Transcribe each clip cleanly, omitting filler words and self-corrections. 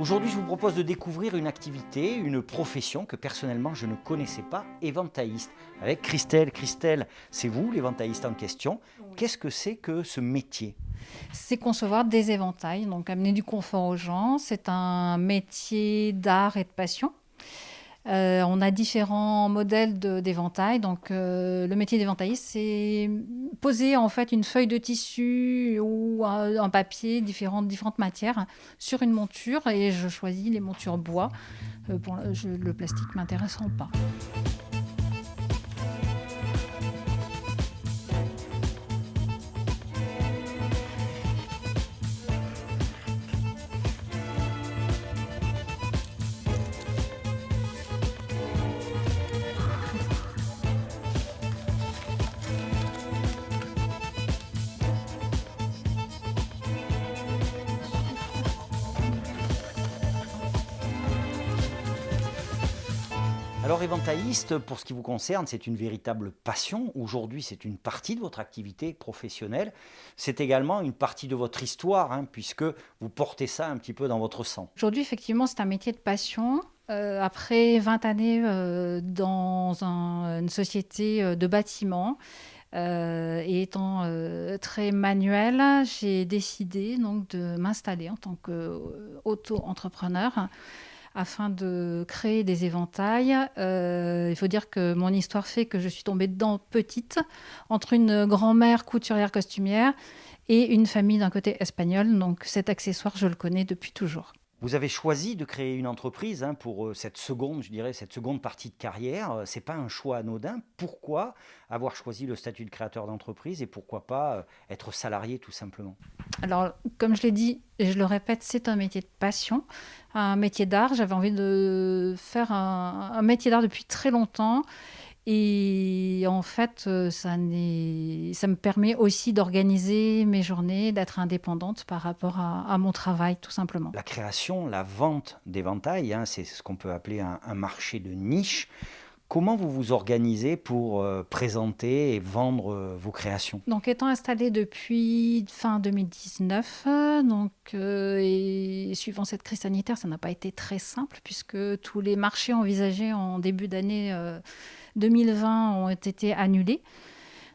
Aujourd'hui, je vous propose de découvrir une activité, une profession que personnellement je ne connaissais pas, éventailliste, avec Christelle. Christelle, c'est vous l'éventailliste en question. Oui. Qu'est-ce que c'est que ce métier? C'est concevoir des éventails, donc amener du confort aux gens. C'est un métier d'art et de passion. On a différents modèles d'éventail. Donc, le métier d'éventailliste, c'est poser en fait une feuille de tissu ou un papier, différentes matières sur une monture. Et je choisis les montures bois. Le plastique m'intéressant pas. Alors éventailliste, pour ce qui vous concerne, c'est une véritable passion. Aujourd'hui, c'est une partie de votre activité professionnelle. C'est également une partie de votre histoire, puisque vous portez ça un petit peu dans votre sang. Aujourd'hui, effectivement, c'est un métier de passion. Après 20 années une société de bâtiment et étant très manuelle, j'ai décidé donc de m'installer en tant qu'auto-entrepreneur afin de créer des éventails. Il faut dire que mon histoire fait que je suis tombée dedans petite, entre une grand-mère couturière costumière et une famille d'un côté espagnol. Donc cet accessoire, je le connais depuis toujours. Vous avez choisi de créer une entreprise pour cette seconde, je dirais, cette seconde partie de carrière. C'est pas un choix anodin. Pourquoi avoir choisi le statut de créateur d'entreprise et pourquoi pas être salarié tout simplement? Alors, comme je l'ai dit et je le répète, c'est un métier de passion, un métier d'art. J'avais envie de faire un métier d'art depuis très longtemps. Et en fait, ça me permet aussi d'organiser mes journées, d'être indépendante par rapport à mon travail, tout simplement. La création, la vente d'éventails, c'est ce qu'on peut appeler un marché de niche. Comment vous vous organisez pour présenter et vendre vos créations? Donc, étant installée depuis fin 2019, et suivant cette crise sanitaire, ça n'a pas été très simple puisque tous les marchés envisagés en début d'année 2020 ont été annulés.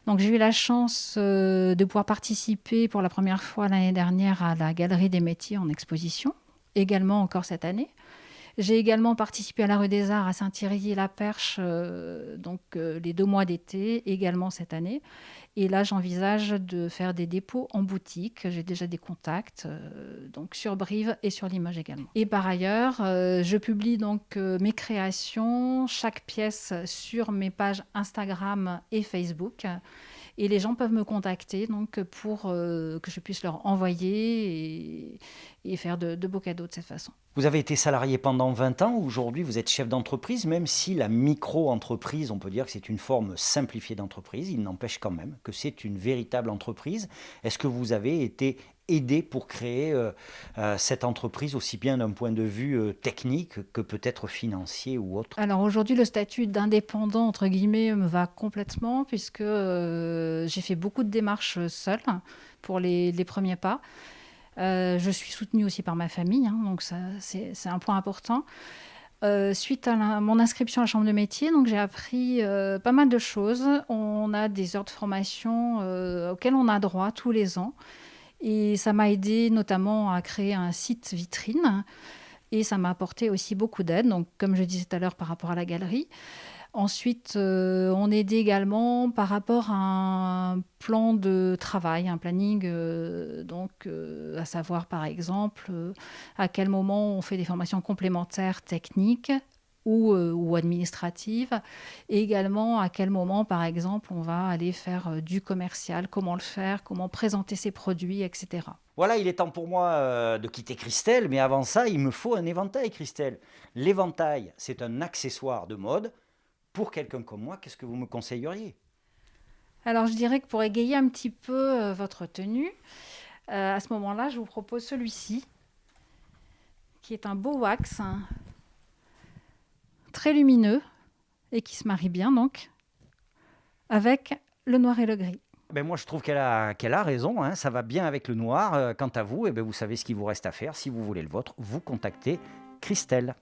Donc, j'ai eu la chance de pouvoir participer pour la première fois l'année dernière à la Galerie des métiers en exposition, également encore cette année. J'ai également participé à la rue des Arts à Saint-Thierry-la-Perche, les 2 mois d'été, également cette année. Et là, j'envisage de faire des dépôts en boutique. J'ai déjà des contacts, donc sur Brive et sur Limoges également. Et par ailleurs, je publie donc mes créations, chaque pièce sur mes pages Instagram et Facebook. Et les gens peuvent me contacter donc, pour que je puisse leur envoyer et faire de beaux cadeaux de cette façon. Vous avez été salarié pendant 20 ans, aujourd'hui vous êtes chef d'entreprise, même si la micro-entreprise, on peut dire que c'est une forme simplifiée d'entreprise, il n'empêche quand même que c'est une véritable entreprise. Est-ce que vous avez été aidé pour créer cette entreprise, aussi bien d'un point de vue technique que peut-être financier ou autre? Alors aujourd'hui, le statut d'indépendant, entre guillemets, me va complètement puisque j'ai fait beaucoup de démarches seule pour les premiers pas. Je suis soutenue aussi par ma famille, donc ça, c'est un point important. Suite à mon inscription à la Chambre de métier, donc j'ai appris pas mal de choses. On a des heures de formation auxquelles on a droit tous les ans. Et ça m'a aidé notamment à créer un site vitrine. Et ça m'a apporté aussi beaucoup d'aide, donc comme je disais tout à l'heure par rapport à la galerie. Ensuite, on aidait également par rapport à un plan de travail, un planning, à savoir par exemple à quel moment on fait des formations complémentaires techniques ou administratives, et également à quel moment par exemple on va aller faire du commercial, comment le faire, comment présenter ses produits, etc. Voilà, il est temps pour moi de quitter Christelle, mais avant ça, il me faut un éventail, Christelle. L'éventail, c'est un accessoire de mode. Pour quelqu'un comme moi, qu'est-ce que vous me conseilleriez? Alors je dirais que pour égayer un petit peu votre tenue, à ce moment-là, je vous propose celui-ci, qui est un beau wax, très lumineux et qui se marie bien donc avec le noir et le gris. Ben moi, je trouve qu'elle a raison, hein, ça va bien avec le noir. Quant à vous, eh ben, vous savez ce qu'il vous reste à faire. Si vous voulez le vôtre, vous contactez Christelle.